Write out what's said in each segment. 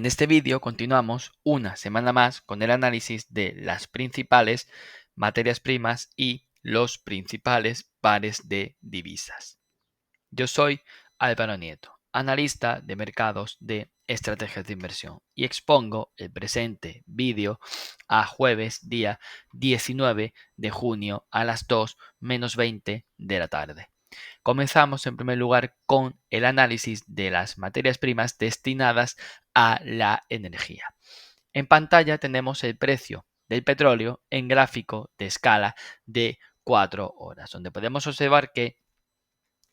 En este vídeo continuamos una semana más con el análisis de las principales materias primas y los principales pares de divisas. Yo soy Álvaro Nieto, analista de mercados de estrategias de inversión y expongo el presente vídeo a jueves día 19 de junio a las 2:20 de la tarde. Comenzamos en primer lugar con el análisis de las materias primas destinadas a la energía. En pantalla tenemos el precio del petróleo en gráfico de escala de 4 horas, donde podemos observar que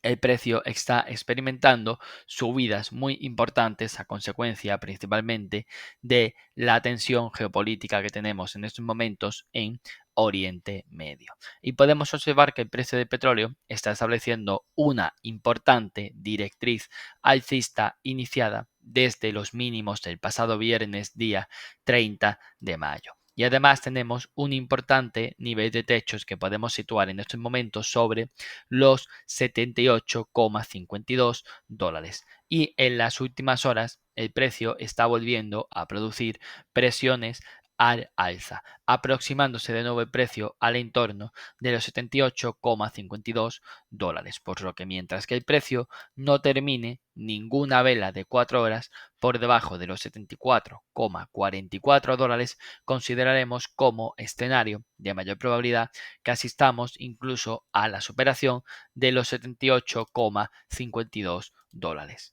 el precio está experimentando subidas muy importantes a consecuencia principalmente de la tensión geopolítica que tenemos en estos momentos en Oriente Medio. Y podemos observar que el precio del petróleo está estableciendo una importante directriz alcista iniciada desde los mínimos del pasado viernes día 30 de mayo. Y además tenemos un importante nivel de techos que podemos situar en estos momentos sobre los 78,52 dólares. Y en las últimas horas el precio está volviendo a producir presiones al alza, aproximándose de nuevo el precio al entorno de los 78,52 dólares, por lo que mientras que el precio no termine ninguna vela de 4 horas por debajo de los 74,44 dólares, consideraremos como escenario de mayor probabilidad que asistamos incluso a la superación de los 78,52 dólares.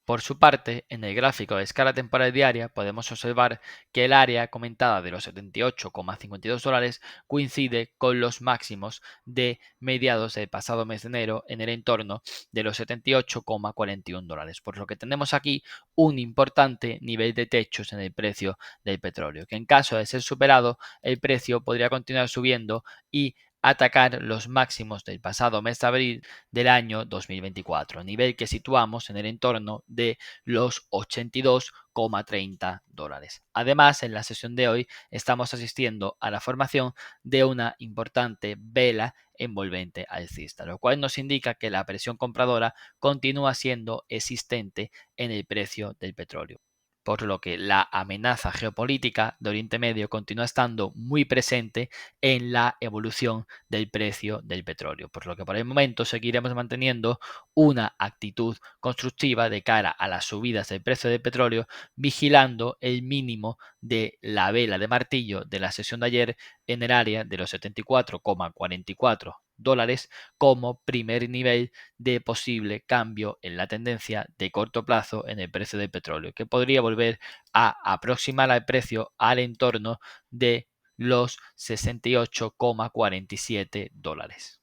Por su parte, en el gráfico de escala temporal diaria podemos observar que el área comentada de los 78,52 dólares coincide con los máximos de mediados del pasado mes de enero en el entorno de los 78,41 dólares, por lo que tenemos aquí un importante nivel de techos en el precio del petróleo, que en caso de ser superado, el precio podría continuar subiendo y atacar los máximos del pasado mes de abril del año 2024, nivel que situamos en el entorno de los 82,30 dólares. Además, en la sesión de hoy estamos asistiendo a la formación de una importante vela envolvente alcista, lo cual nos indica que la presión compradora continúa siendo existente en el precio del petróleo, por lo que la amenaza geopolítica de Oriente Medio continúa estando muy presente en la evolución del precio del petróleo, por lo que por el momento seguiremos manteniendo una actitud constructiva de cara a las subidas del precio del petróleo, vigilando el mínimo de la vela de martillo de la sesión de ayer en el área de los 74,44 dólares como primer nivel de posible cambio en la tendencia de corto plazo en el precio del petróleo, que podría volver a aproximar al precio al entorno de los 68,47 dólares.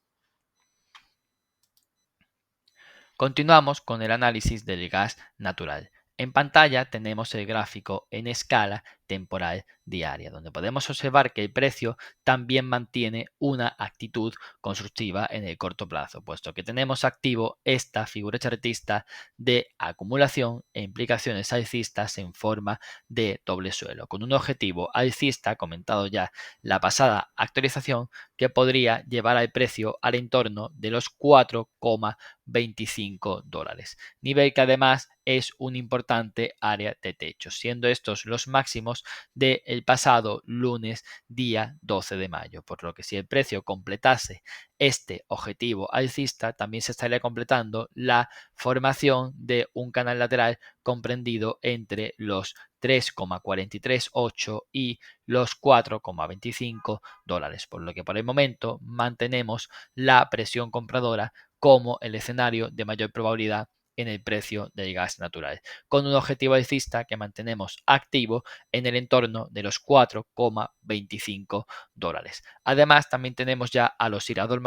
Continuamos con el análisis del gas natural. En pantalla tenemos el gráfico en escala temporal diaria, donde podemos observar que el precio también mantiene una actitud constructiva en el corto plazo, puesto que tenemos activo esta figura chartista de acumulación e implicaciones alcistas en forma de doble suelo, con un objetivo alcista comentado ya la pasada actualización que podría llevar al precio al entorno de los 4,25 dólares, nivel que además es un importante área de techo, siendo estos los máximos del pasado lunes día 12 de mayo, por lo que si el precio completase este objetivo alcista, también se estaría completando la formación de un canal lateral comprendido entre los 3,438 y los 4,25 dólares, por lo que por el momento mantenemos la presión compradora como el escenario de mayor probabilidad en el precio del gas natural, con un objetivo alcista que mantenemos activo en el entorno de los 4,25 dólares. Además, también tenemos ya al oscilador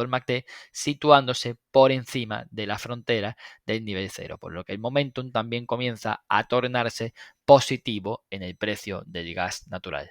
MACD situándose por encima de la frontera del nivel cero, por lo que el momentum también comienza a tornarse positivo en el precio del gas natural.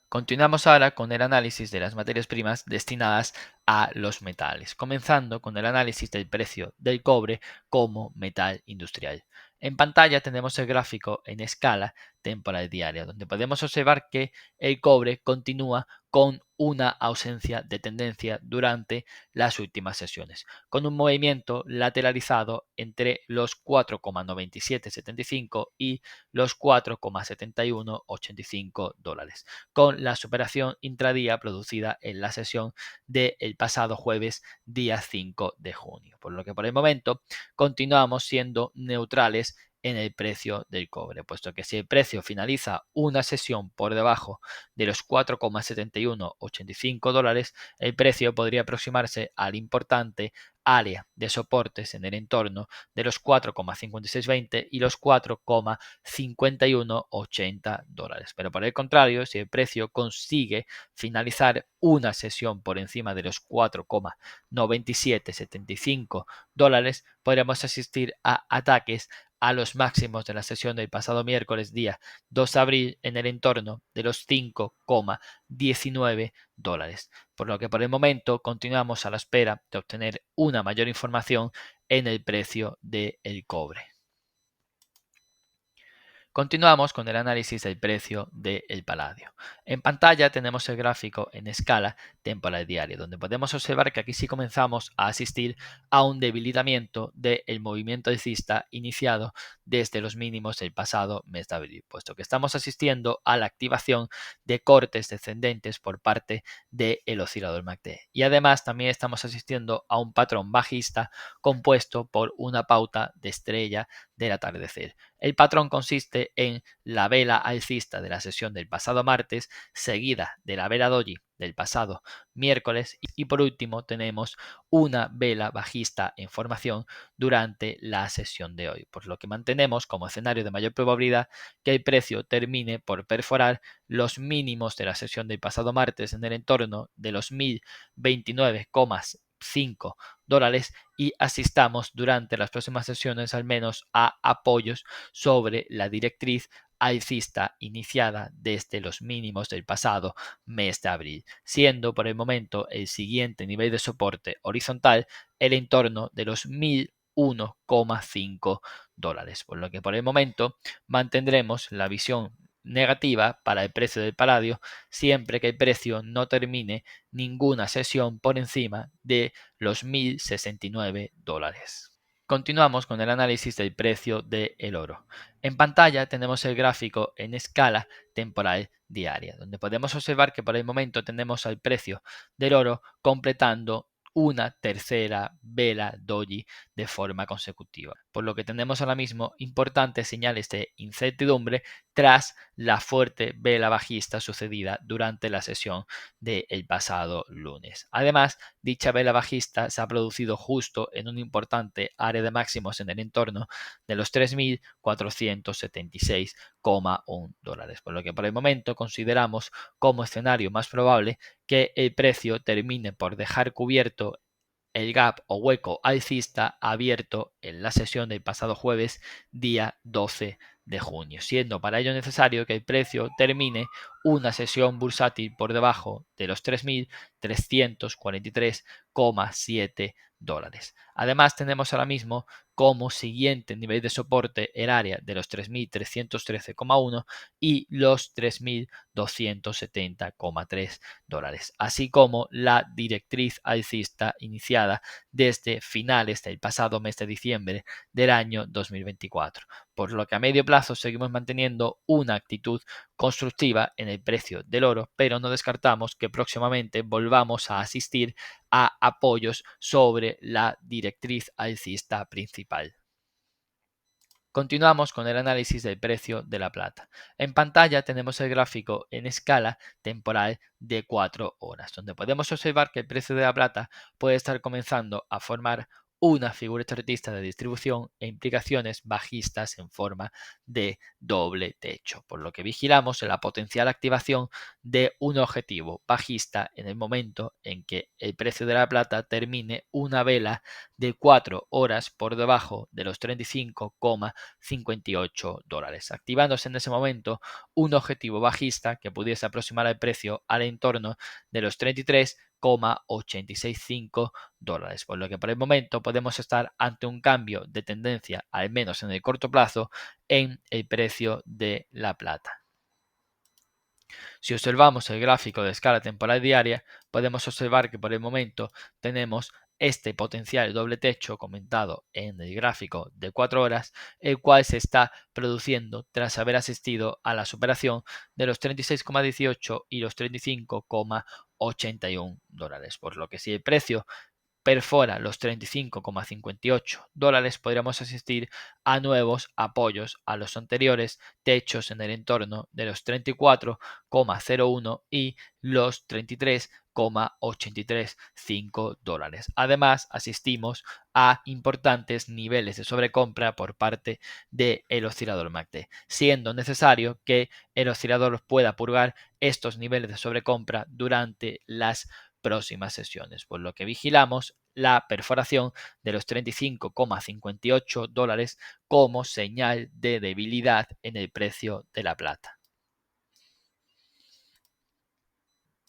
Continuamos ahora con el análisis de las materias primas destinadas a los metales, comenzando con el análisis del precio del cobre como metal industrial. En pantalla tenemos el gráfico en escala temporal diaria, donde podemos observar que el cobre continúa con una ausencia de tendencia durante las últimas sesiones, con un movimiento lateralizado entre los 4,9775 y los 4,7185 dólares, con la superación intradía producida en la sesión del pasado jueves, día 5 de junio. Por lo que por el momento continuamos siendo neutrales en el precio del cobre, puesto que si el precio finaliza una sesión por debajo de los 4,7185 dólares, el precio podría aproximarse al importante área de soportes en el entorno de los 4,5620 y los 4,5180 dólares. Pero por el contrario, si el precio consigue finalizar una sesión por encima de los 4,9775 dólares, podríamos asistir a ataques a los máximos de la sesión del pasado miércoles día 2 de abril en el entorno de los 5,19 dólares. Por lo que por el momento continuamos a la espera de obtener una mayor información en el precio del cobre. Continuamos con el análisis del precio del paladio. En pantalla tenemos el gráfico en escala temporal diaria, donde podemos observar que aquí sí comenzamos a asistir a un debilitamiento del movimiento alcista iniciado desde los mínimos del pasado mes de abril, puesto que estamos asistiendo a la activación de cortes descendentes por parte del oscilador MACD. Y además también estamos asistiendo a un patrón bajista compuesto por una pauta de estrella del atardecer. El patrón consiste en la vela alcista de la sesión del pasado martes, seguida de la vela doji del pasado miércoles y por último tenemos una vela bajista en formación durante la sesión de hoy, por lo que mantenemos como escenario de mayor probabilidad que el precio termine por perforar los mínimos de la sesión del pasado martes en el entorno de los 1029,5 dólares y asistamos durante las próximas sesiones al menos a apoyos sobre la directriz alcista iniciada desde los mínimos del pasado mes de abril, siendo por el momento el siguiente nivel de soporte horizontal el entorno de los 1001,5 dólares, por lo que por el momento mantendremos la visión negativa para el precio del paladio siempre que el precio no termine ninguna sesión por encima de los 1069 dólares. Continuamos con el análisis del precio del oro. En pantalla tenemos el gráfico en escala temporal diaria, donde podemos observar que por el momento tenemos al precio del oro completando una tercera vela doji de forma consecutiva, por lo que tenemos ahora mismo importantes señales de incertidumbre tras la fuerte vela bajista sucedida durante la sesión del pasado lunes. Además, dicha vela bajista se ha producido justo en un importante área de máximos en el entorno de los 3.476,1 dólares, por lo que por el momento consideramos como escenario más probable que el precio termine por dejar cubierto el gap o hueco alcista abierto en la sesión del pasado jueves, día 12 de junio, siendo para ello necesario que el precio termine una sesión bursátil por debajo de los 3.343,7 dólares. Además, tenemos ahora mismo como siguiente nivel de soporte el área de los 3.313,1 y los 3.270,3 dólares, así como la directriz alcista iniciada desde finales del pasado mes de diciembre del año 2024, por lo que a medio plazo seguimos manteniendo una actitud constructiva en el precio del oro, pero no descartamos que próximamente volvamos a asistir a apoyos sobre la directriz alcista principal. Continuamos con el análisis del precio de la plata. En pantalla tenemos el gráfico en escala temporal de 4 horas, donde podemos observar que el precio de la plata puede estar comenzando a formar una figura chartista de distribución e implicaciones bajistas en forma de doble techo, por lo que vigilamos la potencial activación de un objetivo bajista en el momento en que el precio de la plata termine una vela de 4 horas por debajo de los 35,58 dólares, activándose en ese momento un objetivo bajista que pudiese aproximar el precio al entorno de los 33,865 dólares, por lo que por el momento podemos estar ante un cambio de tendencia, al menos en el corto plazo, en el precio de la plata. Si observamos el gráfico de escala temporal diaria, podemos observar que por el momento tenemos este potencial doble techo comentado en el gráfico de 4 horas, el cual se está produciendo tras haber asistido a la superación de los 36,18 y los 35,81 dólares, por lo que si el precio perfora los 35,58 dólares, podríamos asistir a nuevos apoyos a los anteriores techos en el entorno de los 34,01 y los 33,835 dólares. Además, asistimos a importantes niveles de sobrecompra por parte del oscilador MACD, siendo necesario que el oscilador pueda purgar estos niveles de sobrecompra durante las próximas sesiones, por lo que vigilamos la perforación de los 35,58 dólares como señal de debilidad en el precio de la plata.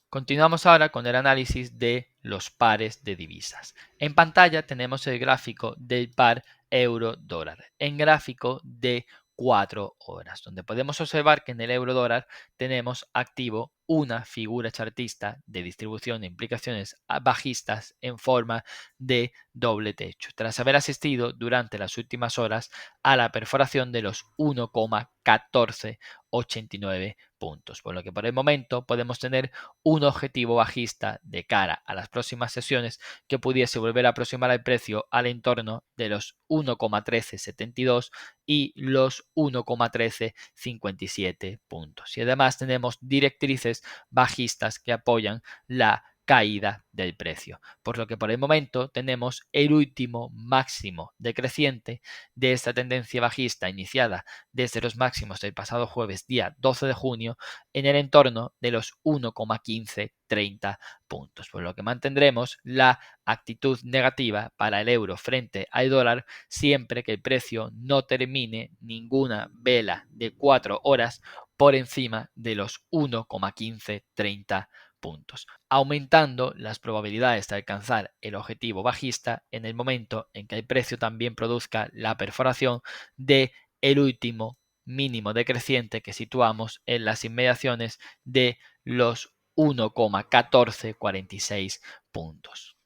Continuamos ahora con el análisis de los pares de divisas. En pantalla tenemos el gráfico del par euro-dólar en gráfico de 4 horas, donde podemos observar que en el euro-dólar tenemos activo una figura chartista de distribución de implicaciones bajistas en forma de doble techo, tras haber asistido durante las últimas horas a la perforación de los 1,1489 puntos, por lo que por el momento podemos tener un objetivo bajista de cara a las próximas sesiones que pudiese volver a aproximar el precio al entorno de los 1,1372 y los 1,1357 puntos. Y además tenemos directrices bajistas que apoyan la caída del precio, por lo que por el momento tenemos el último máximo decreciente de esta tendencia bajista iniciada desde los máximos del pasado jueves día 12 de junio en el entorno de los 1,1530 puntos, por lo que mantendremos la actitud negativa para el euro frente al dólar siempre que el precio no termine ninguna vela de 4 horas por encima de los 1,1530 puntos, aumentando las probabilidades de alcanzar el objetivo bajista en el momento en que el precio también produzca la perforación de el último mínimo decreciente que situamos en las inmediaciones de los 1,1446 puntos.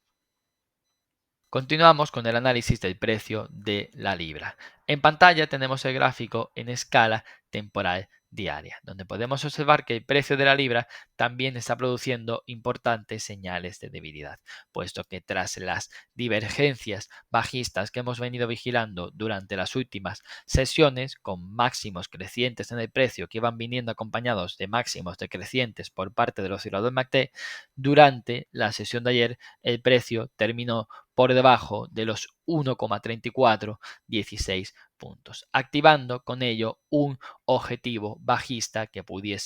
Continuamos con el análisis del precio de la libra. En pantalla tenemos el gráfico en escala temporal diaria, donde podemos observar que el precio de la libra también está produciendo importantes señales de debilidad, puesto que tras las divergencias bajistas que hemos venido vigilando durante las últimas sesiones, con máximos crecientes en el precio que iban viniendo acompañados de máximos decrecientes por parte del oscilador MACD, durante la sesión de ayer el precio terminó por debajo de los 1,3416 puntos, activando con ello un objetivo bajista que pueda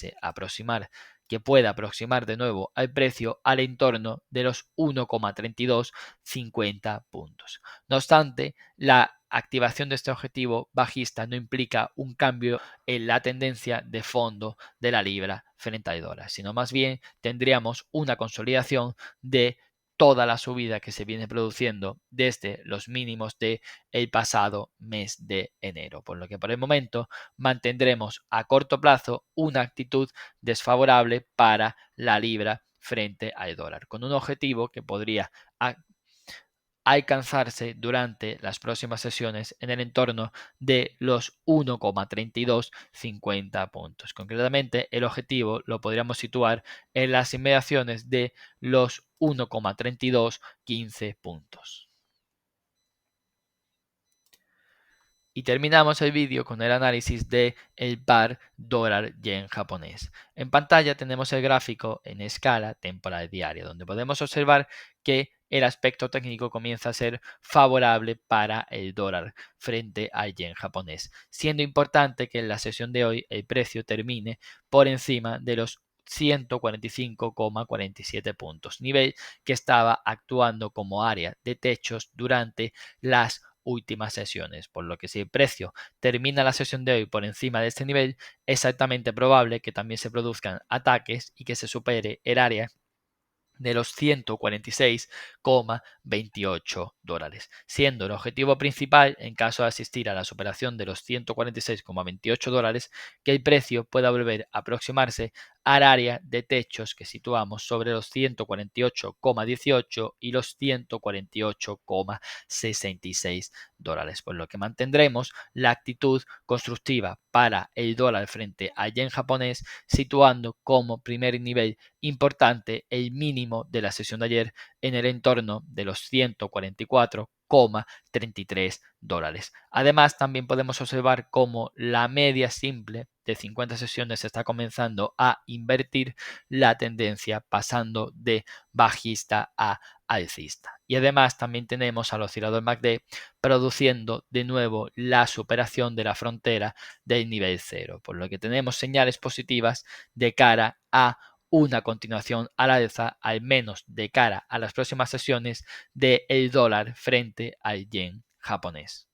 aproximar de nuevo al precio al entorno de los 1,3250 puntos. No obstante, la activación de este objetivo bajista no implica un cambio en la tendencia de fondo de la libra frente al dólar, sino más bien tendríamos una consolidación de toda la subida que se viene produciendo desde los mínimos de el pasado mes de enero, por lo que por el momento mantendremos a corto plazo una actitud desfavorable para la libra frente al dólar, con un objetivo que podría alcanzarse durante las próximas sesiones en el entorno de los 1,3250 puntos. Concretamente, el objetivo lo podríamos situar en las inmediaciones de los 1,3215 puntos. Y terminamos el vídeo con el análisis de el par dólar-yen japonés. En pantalla tenemos el gráfico en escala temporal diaria, donde podemos observar que el aspecto técnico comienza a ser favorable para el dólar frente al yen japonés, siendo importante que en la sesión de hoy el precio termine por encima de los 145,47 puntos, nivel que estaba actuando como área de techos durante las últimas sesiones, por lo que si el precio termina la sesión de hoy por encima de este nivel, es altamente probable que también se produzcan ataques y que se supere el área de los $146,28, siendo el objetivo principal, en caso de asistir a la superación de los $146,28, que el precio pueda volver a aproximarse al área de techos que situamos sobre los $148,18 y los $148,66, por lo que mantendremos la actitud constructiva para el dólar frente al yen japonés, situando como primer nivel importante el mínimo de la sesión de ayer en el entorno de los $144,33. Además, también podemos observar cómo la media simple de 50 sesiones está comenzando a invertir la tendencia, pasando de bajista a alcista. Y además también tenemos al oscilador MACD produciendo de nuevo la superación de la frontera del nivel cero, por lo que tenemos señales positivas de cara a una continuación a la alza, al menos de cara a las próximas sesiones del dólar frente al yen japonés.